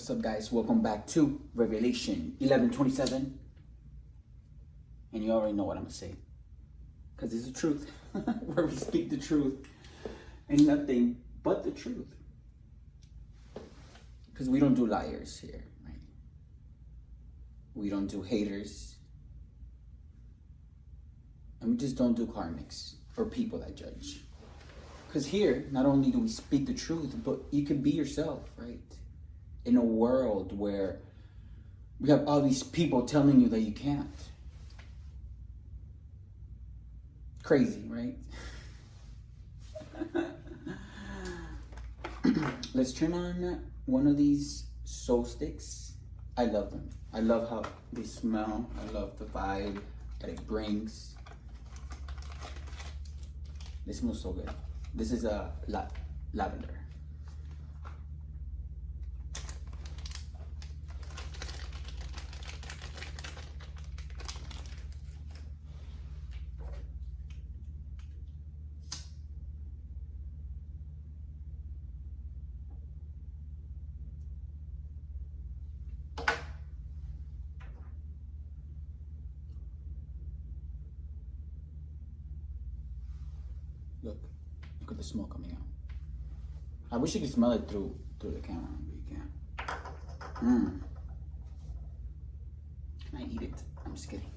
What's up, guys? Welcome back to Revelation 11:27. And you already know what I'm gonna say, because it's the truth. Where we speak the truth and nothing but the truth. Because we don't do liars here, right? We don't do haters. And we just don't do karmics or people that judge. Because here, not only do we speak the truth, but you can be yourself, right? In a world where we have all these people telling you that you can't. Crazy, right? Let's turn on one of these soul sticks. I love them. I love how they smell. I love the vibe that it brings. They smell so good. This is a lavender. Look at the smoke coming out. I wish you could smell it through the camera, but you can't. Can I eat it? I'm just kidding.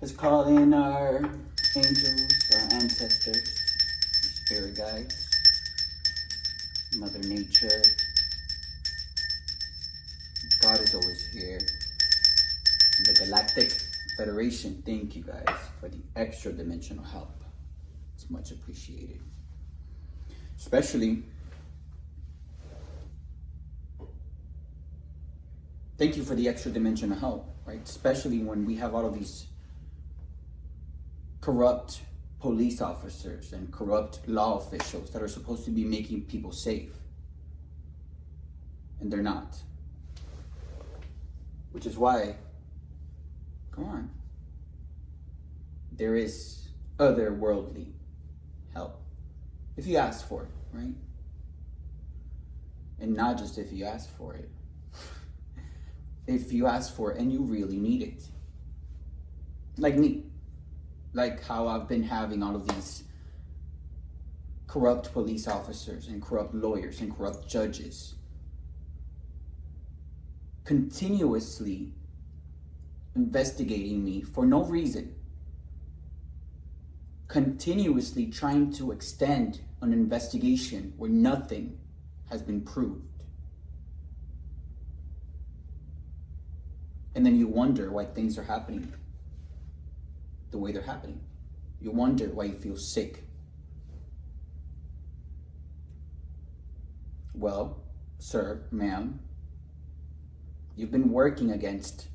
Let's call in our angels, our ancestors, our spirit guides, Mother Nature. God is always here. The Galactic Federation, thank you guys for the extra dimensional help. It's much appreciated. Especially, thank you for the extra dimensional help, right? Especially when we have all of these corrupt police officers and corrupt law officials that are supposed to be making people safe. And they're not. Which is why, come on, there is otherworldly help. If you ask for it, right? And not just if you ask for it. If you ask for it and you really need it. Like me. Like how I've been having all of these corrupt police officers and corrupt lawyers and corrupt judges continuously investigating me for no reason. Continuously trying to extend an investigation where nothing has been proved. And then you wonder why things are happening the way they're happening. You wonder why you feel sick. Well, sir, ma'am, you've been working against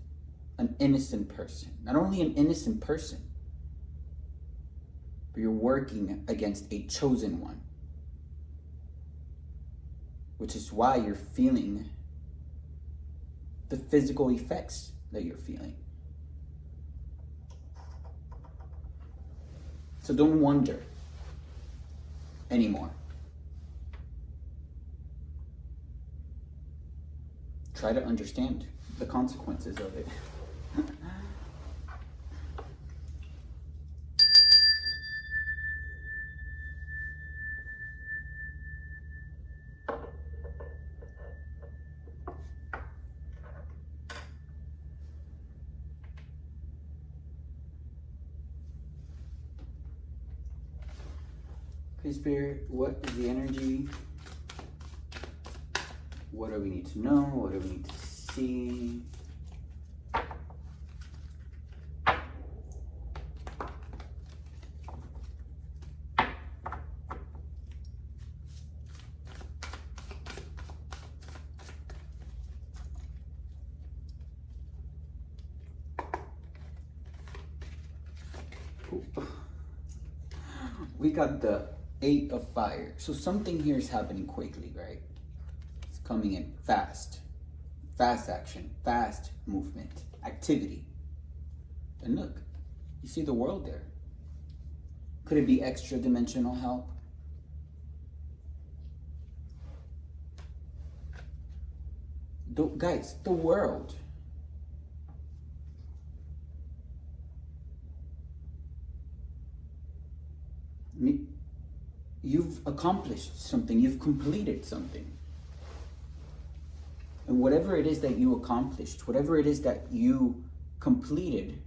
an innocent person. Not only an innocent person, but you're working against a chosen one. Which is why you're feeling the physical effects that you're feeling. So don't wonder anymore. Try to understand the consequences of it. Okay, Spirit, what is the energy? What do we need to know? What do we need to see? We got the 8 of fire. So something here is happening quickly, right? It's coming in fast. Fast action, fast movement, activity. And look, you see the world there. Could it be extra dimensional help? Guys, the world. You've accomplished something. You've completed something. And whatever it is that you accomplished, whatever it is that you completed,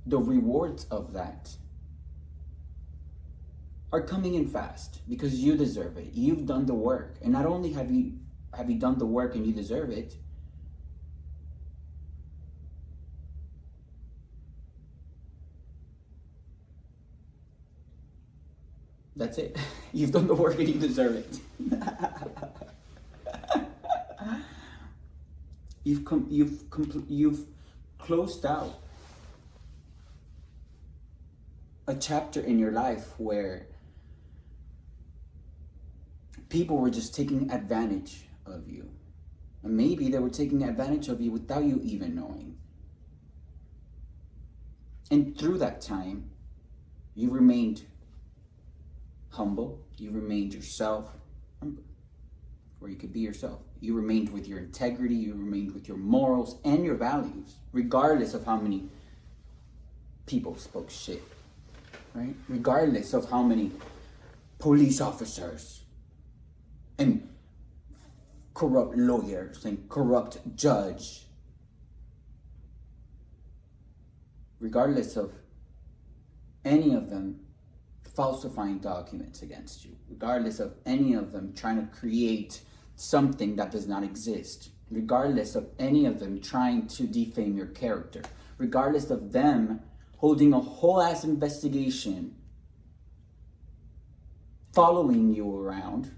the rewards of that are coming in fast because you deserve it. You've done the work. And not only have you done the work and you deserve it, that's it. You've done the work and you deserve it. You've closed out a chapter in your life where people were just taking advantage of you. And maybe they were taking advantage of you without you even knowing. And through that time, you remained humble. You remained yourself, where you could be yourself. You remained with your integrity. You remained with your morals and your values, regardless of how many people spoke shit, right? Regardless of how many police officers and corrupt lawyers and corrupt judge, regardless of any of them falsifying documents against you, regardless of any of them trying to create something that does not exist, regardless of any of them trying to defame your character, regardless of them holding a whole ass investigation, following you around.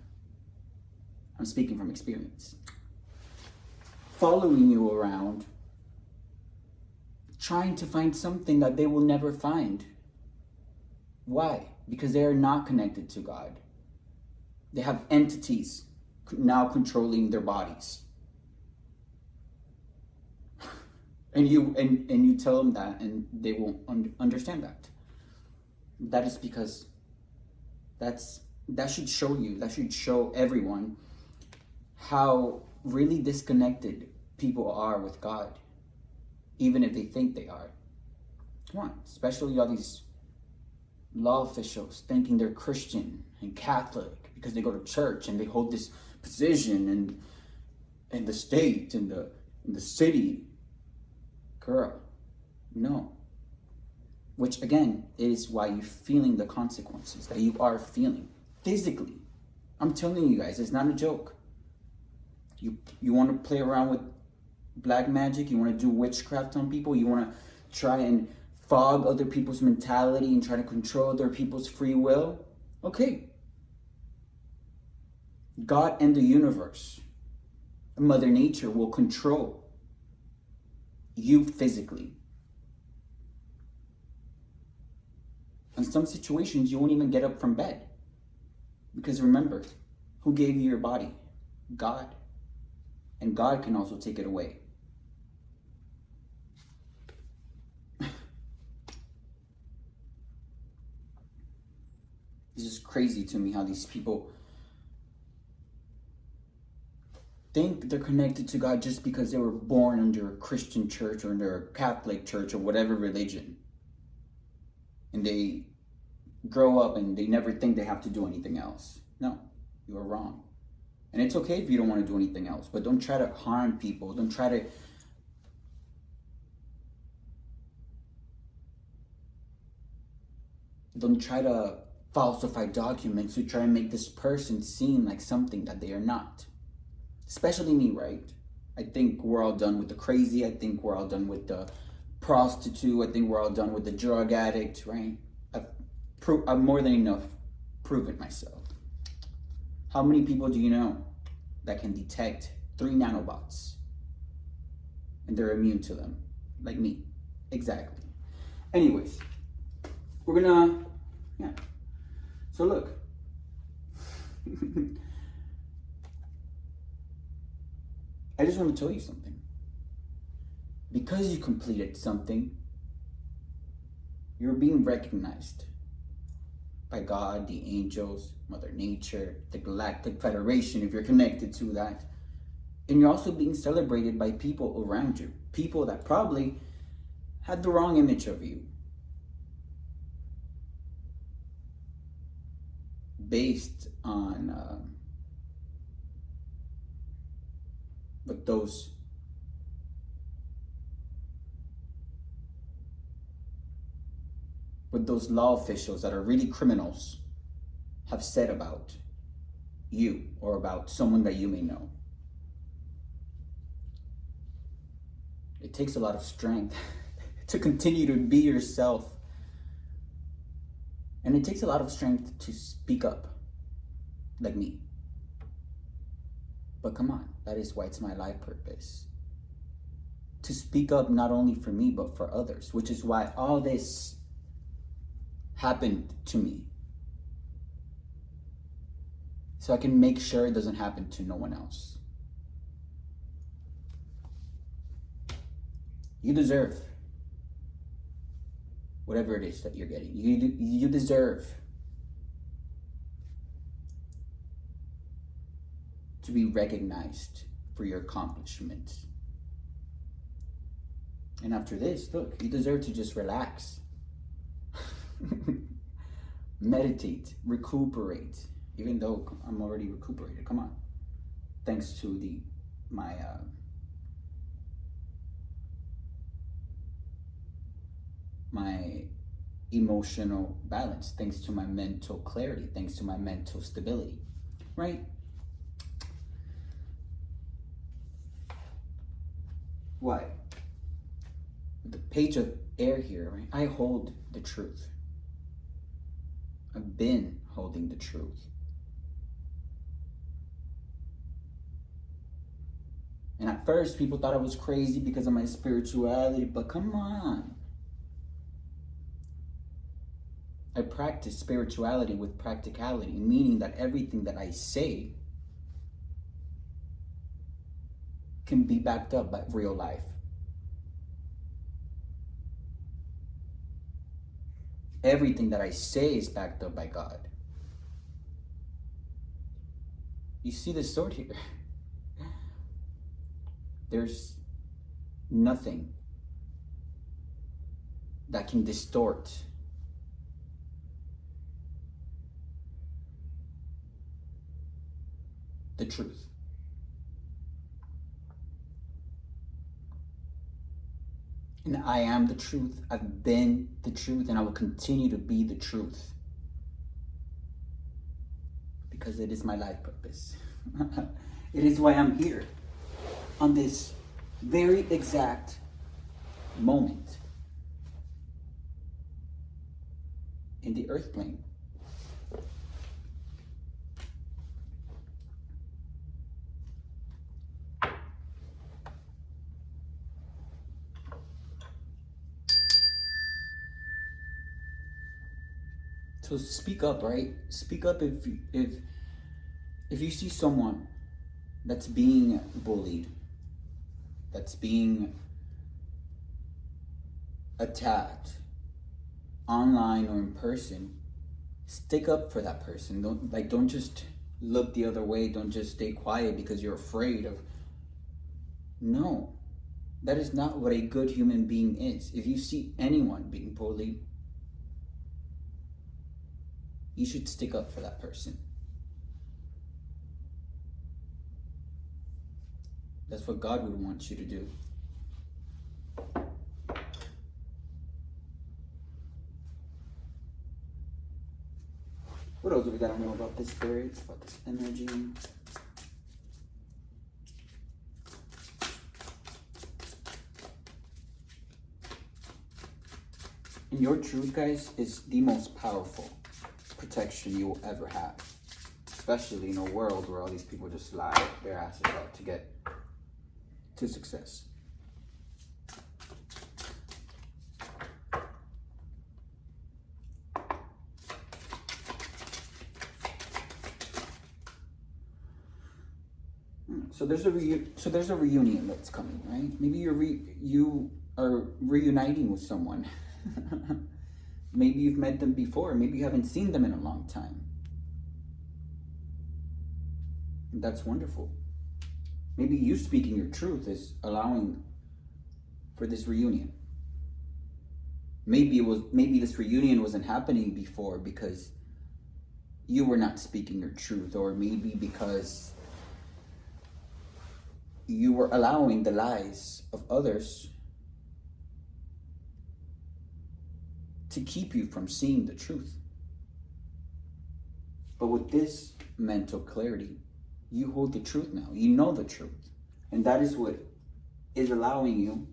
I'm speaking from experience. Following you around, trying to find something that they will never find. Why? Because they are not connected to God. They have entities now controlling their bodies. And you tell them that, and they won't understand that. That is because that should show everyone how really disconnected people are with God, even if they think they are. Come on, especially all these law officials thinking they're Christian and Catholic because they go to church and they hold this position in the state, in the city. Girl, no. Which again is why you're feeling the consequences that you are feeling physically. I'm telling you guys, it's not a joke. You want to play around with black magic, you want to do witchcraft on people, you want to try and fog other people's mentality and try to control other people's free will. Okay. God and the universe, Mother Nature, will control you physically. In some situations, you won't even get up from bed. Because remember, who gave you your body? God. And God can also take it away. It's just crazy to me how these people think they're connected to God just because they were born under a Christian church or under a Catholic church or whatever religion. And they grow up and they never think they have to do anything else. No, you are wrong. And it's okay if you don't want to do anything else, but don't try to harm people. Don't try to falsify documents to try and make this person seem like something that they are not. Especially me, right? I think we're all done with the crazy. I think we're all done with the prostitute. I think we're all done with the drug addict, right? I've more than enough proven myself. How many people do you know that can detect 3 nanobots and they're immune to them? Like me. Exactly. Anyways, we're gonna, yeah. So look. I just want to tell you something. Because you completed something, you're being recognized by God, the angels, Mother Nature, the Galactic Federation, if you're connected to that. And you're also being celebrated by people around you. People that probably had the wrong image of you. Based on what those law officials that are really criminals have said about you or about someone that you may know. It takes a lot of strength to continue to be yourself. And it takes a lot of strength to speak up, like me. But come on, that is why it's my life purpose. To speak up not only for me, but for others, which is why all this happened to me. So I can make sure it doesn't happen to no one else. You deserve whatever it is that you're getting. You deserve to be recognized for your accomplishments. And after this, look, you deserve to just relax. Meditate, recuperate. Even though I'm already recuperated, come on. Thanks to my emotional balance, thanks to my mental clarity, thanks to my mental stability, right? Why? The page of air here, right? I hold the truth. I've been holding the truth. And at first, people thought I was crazy because of my spirituality, but come on. I practice spirituality with practicality, meaning that everything that I say can be backed up by real life. Everything that I say is backed up by God. You see the sword here? There's nothing that can distort the truth. And I am the truth. I've been the truth, and I will continue to be the truth. Because it is my life purpose. It is why I'm here on this very exact moment in the earth plane. So speak up, right? Speak up if you see someone that's being bullied, that's being attacked online or in person. Stick up for that person. Don't just look the other way. Don't just stay quiet because you're afraid of. No, that is not what a good human being is. If you see anyone being bullied, you should stick up for that person. That's what God would want you to do. What else do we gotta know about this spirit, about this energy? And your truth, guys, is the most powerful protection you will ever have. Especially in a world where all these people just lie their asses out to get to success. So there's a reunion that's coming, right? Maybe you are reuniting with someone. Maybe you've met them before. Maybe you haven't seen them in a long time. That's wonderful. Maybe you speaking your truth is allowing for this reunion. Maybe this reunion wasn't happening before because you were not speaking your truth, or maybe because you were allowing the lies of others to keep you from seeing the truth. But with this mental clarity, you hold the truth now. You know the truth. And that is what is allowing you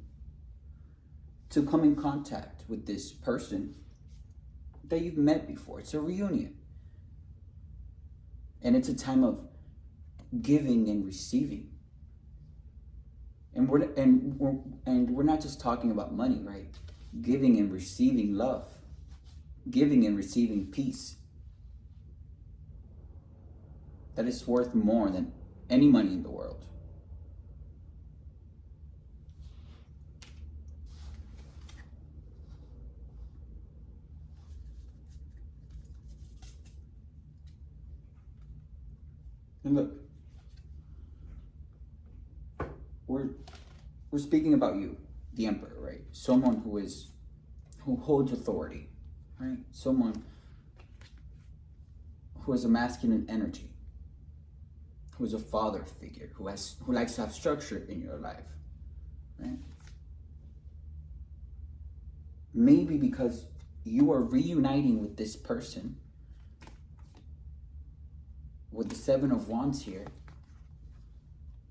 to come in contact with this person that you've met before. It's a reunion. And it's a time of giving and receiving. And we're not just talking about money, right? Giving and receiving love. Giving and receiving peace. That is worth more than any money in the world. And look, we're speaking about you, the emperor, right? Someone who holds authority, right? Someone who has a masculine energy, who is a father figure, who likes to have structure in your life, right? Maybe because you are reuniting with this person, with the Seven of Wands here,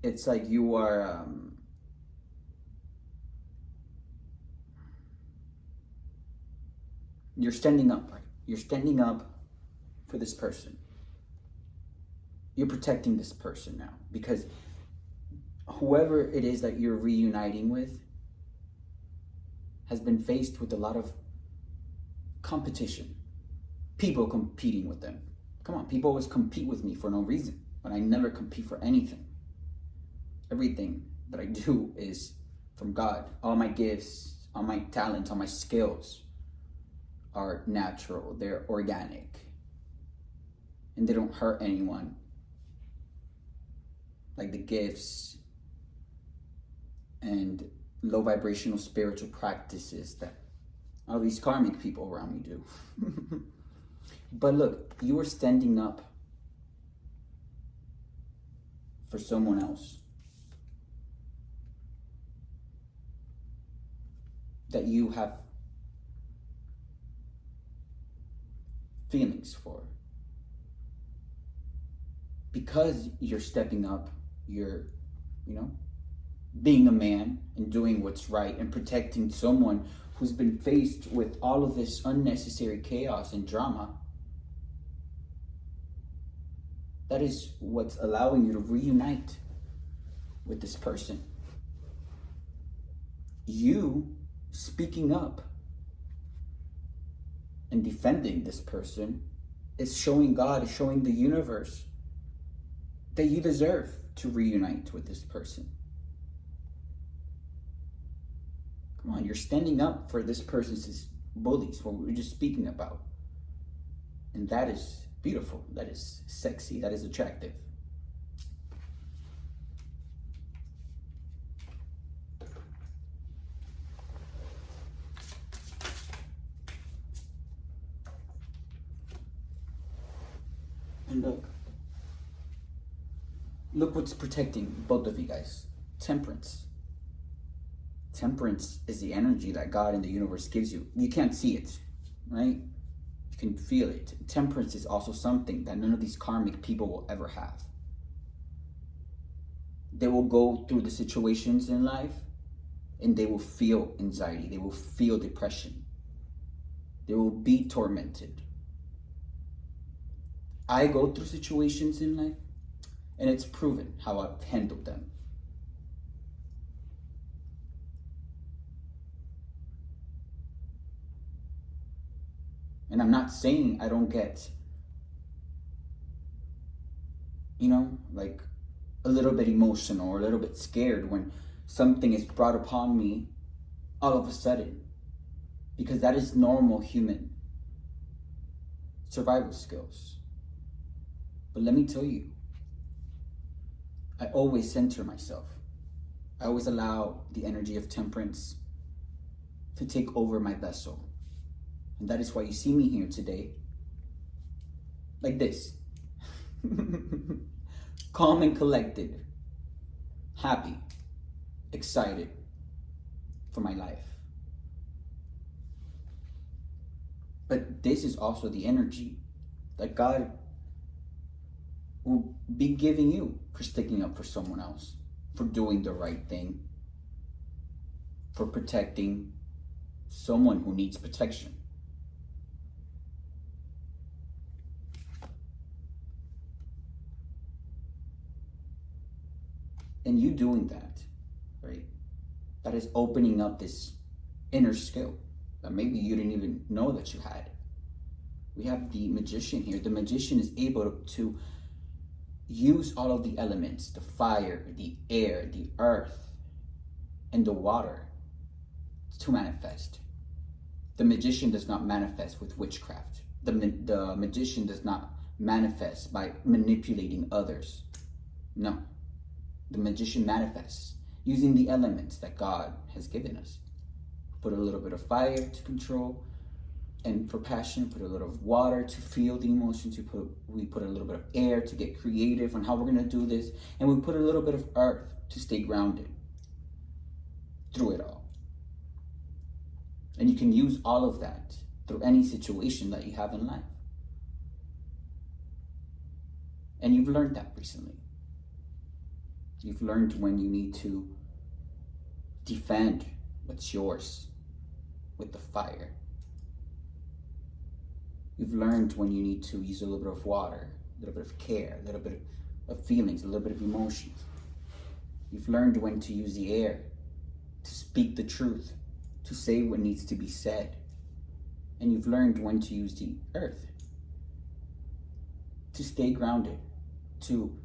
it's like you are you're standing up, right? You're standing up for this person. You're protecting this person now, because whoever it is that you're reuniting with has been faced with a lot of competition. People competing with them. Come on, people always compete with me for no reason, but I never compete for anything. Everything that I do is from God. All my gifts, all my talents, all my skills are natural. They're organic. And they don't hurt anyone. Like the gifts and low vibrational spiritual practices that all these karmic people around me do. But look, you are standing up for someone else that you have feelings for. Because you're stepping up, you're, being a man and doing what's right and protecting someone who's been faced with all of this unnecessary chaos and drama. That is what's allowing you to reunite with this person. You speaking up and defending this person is showing God, is showing the universe that you deserve to reunite with this person. Come on, you're standing up for this person's bullies, what we were just speaking about. And that is beautiful, that is sexy, that is attractive. And look what's protecting both of you guys. Temperance. Temperance is the energy that God and the universe gives you. You can't see it, right? You can feel it. Temperance is also something that none of these karmic people will ever have. They will go through the situations in life and they will feel anxiety. They will feel depression. They will be tormented. I go through situations in life and it's proven how I've handled them. And I'm not saying I don't get, like a little bit emotional or a little bit scared when something is brought upon me all of a sudden. Because that is normal human survival skills. But let me tell you, I always center myself. I always allow the energy of temperance to take over my vessel. And that is why you see me here today, like this. Calm and collected, happy, excited for my life. But this is also the energy that God will be giving you for sticking up for someone else, for doing the right thing, for protecting someone who needs protection. And you doing that, right? That is opening up this inner skill that maybe you didn't even know that you had. We have the magician here. The magician is able to use all of the elements, the fire, the air, the earth, and the water to manifest. The magician does not manifest with witchcraft. The magician does not manifest by manipulating others. No. The magician manifests using the elements that God has given us. Put a little bit of fire to control, and for passion, put a little of water to feel the emotions. We put a little bit of air to get creative on how we're going to do this. And we put a little bit of earth to stay grounded through it all. And you can use all of that through any situation that you have in life. And you've learned that recently. You've learned when you need to defend what's yours with the fire. You've learned when you need to use a little bit of water, a little bit of care, a little bit of feelings, a little bit of emotions. You've learned when to use the air, to speak the truth, to say what needs to be said. And you've learned when to use the earth, to stay grounded, to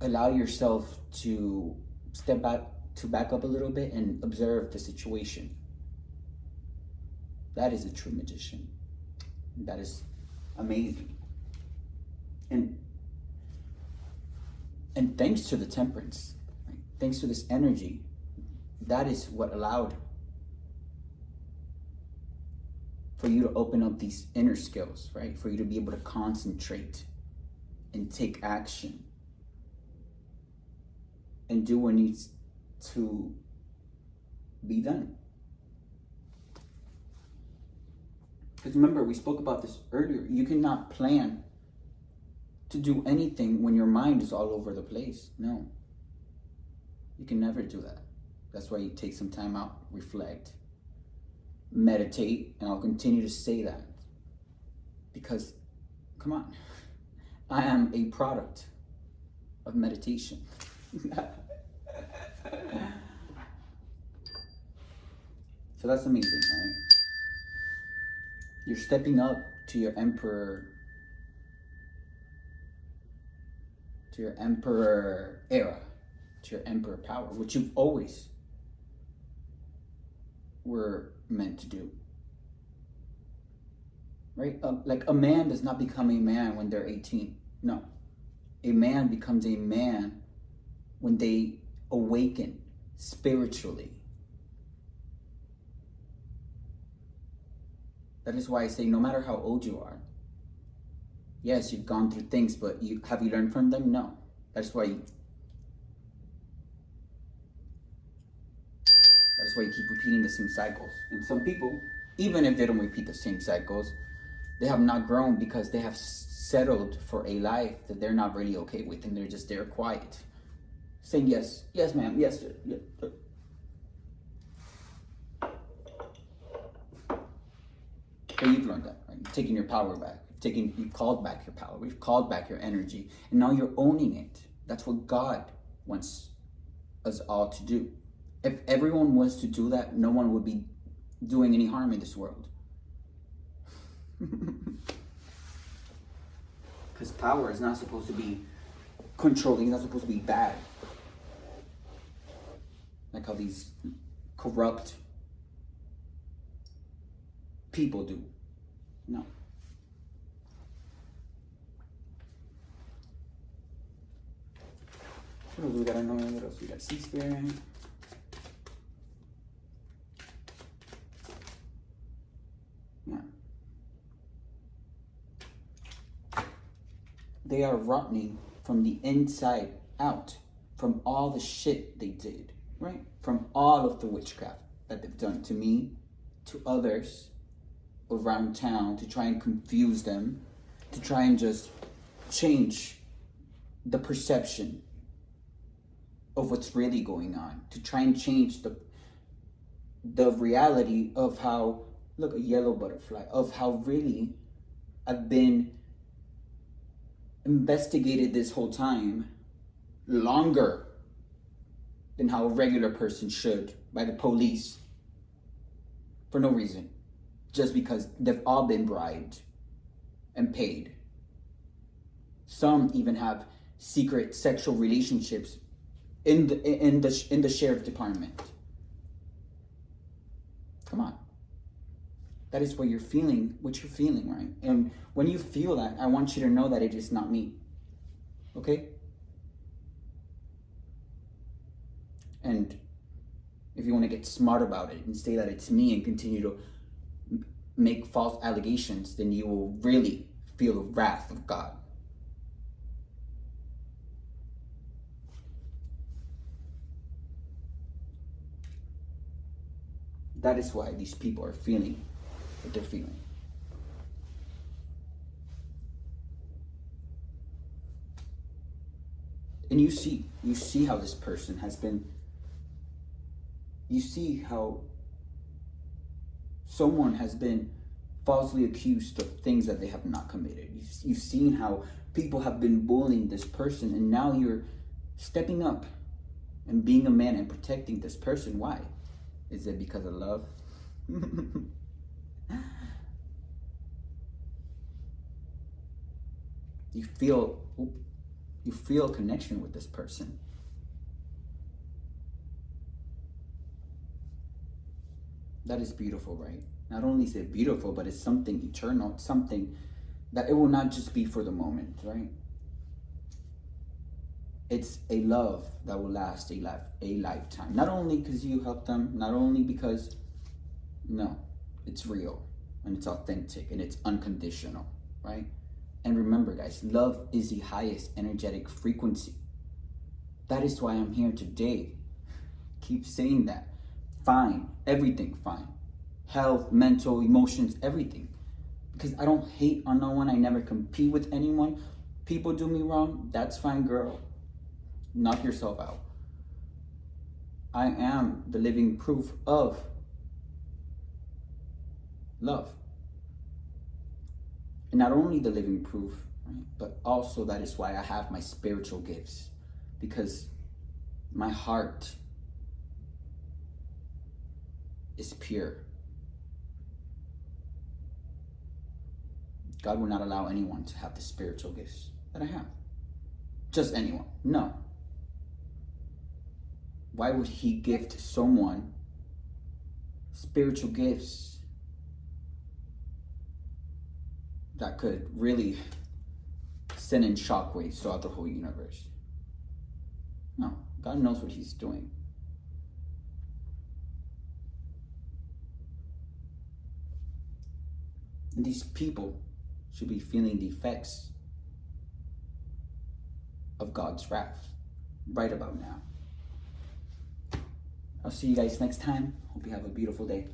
allow yourself to step back, to back up a little bit and observe the situation. That is a true magician. That is amazing. And thanks to the temperance, right? Thanks to this energy, that is what allowed for you to open up these inner skills, right? For you to be able to concentrate and take action and do what needs to be done. Because remember, we spoke about this earlier. You cannot plan to do anything when your mind is all over the place. No. You can never do that. That's why you take some time out, reflect, meditate, and I'll continue to say that. Because, come on, I am a product of meditation. So that's amazing, right? You're stepping up to your emperor era, to your emperor power, which you've always were meant to do. Right? Like a man does not become a man when they're 18. No. A man becomes a man when they awaken spiritually. That is why I say no matter how old you are, yes, you've gone through things, but have you learned from them? No. That's why you keep repeating the same cycles. And some people, even if they don't repeat the same cycles, they have not grown because they have settled for a life that they're not really okay with, and they're just there quiet, saying yes, yes ma'am, yes sir, yes, sir. But you've learned that, right? You've taken your power back. You've called back your power. We've called back your energy. And now you're owning it. That's what God wants us all to do. If everyone was to do that, no one would be doing any harm in this world. Because power is not supposed to be controlling. It's not supposed to be bad. Like how these corrupt people do. No. What else we gotta know? What else we got? Sea Spirit. Yeah. They are rotting from the inside out from all the shit they did, right? From all of the witchcraft that they've done to me, to others around town, to try and confuse them, to try and just change the perception of what's really going on, to try and change the reality of how, look, a yellow butterfly, of how really I've been investigated this whole time longer than how a regular person should by the police for no reason, just because they've all been bribed and paid. Some even have secret sexual relationships in the sheriff's department. Come on. That is what you're feeling, right? And when you feel that, I want you to know that it is not me. Okay? And if you want to get smart about it and say that it's me and continue to make false allegations, then you will really feel the wrath of God. That is why these people are feeling what they're feeling. And you see how this person has been, you see how someone has been falsely accused of things that they have not committed. You've seen how people have been bullying this person, and now you're stepping up and being a man and protecting this person. Why? Is it because of love? You feel a connection with this person. That is beautiful, right? Not only is it beautiful, but it's something eternal, something that it will not just be for the moment, right? It's a love that will last a lifetime. Not only because you helped them, not only because, no, it's real and it's authentic and it's unconditional, right? And remember, guys, love is the highest energetic frequency. That is why I'm here today. Keep saying that. Fine, everything fine. Health, mental, emotions, everything. Because I don't hate on no one. I never compete with anyone. People do me wrong. That's fine, girl. Knock yourself out. I am the living proof of love. And not only the living proof, right, but also that is why I have my spiritual gifts. Because my heart is pure. God will not allow anyone to have the spiritual gifts that I have. Just anyone. No. Why would he gift someone spiritual gifts that could really send in shockwaves throughout the whole universe? No, God knows what he's doing. And these people should be feeling the effects of God's wrath right about now. I'll see you guys next time. Hope you have a beautiful day.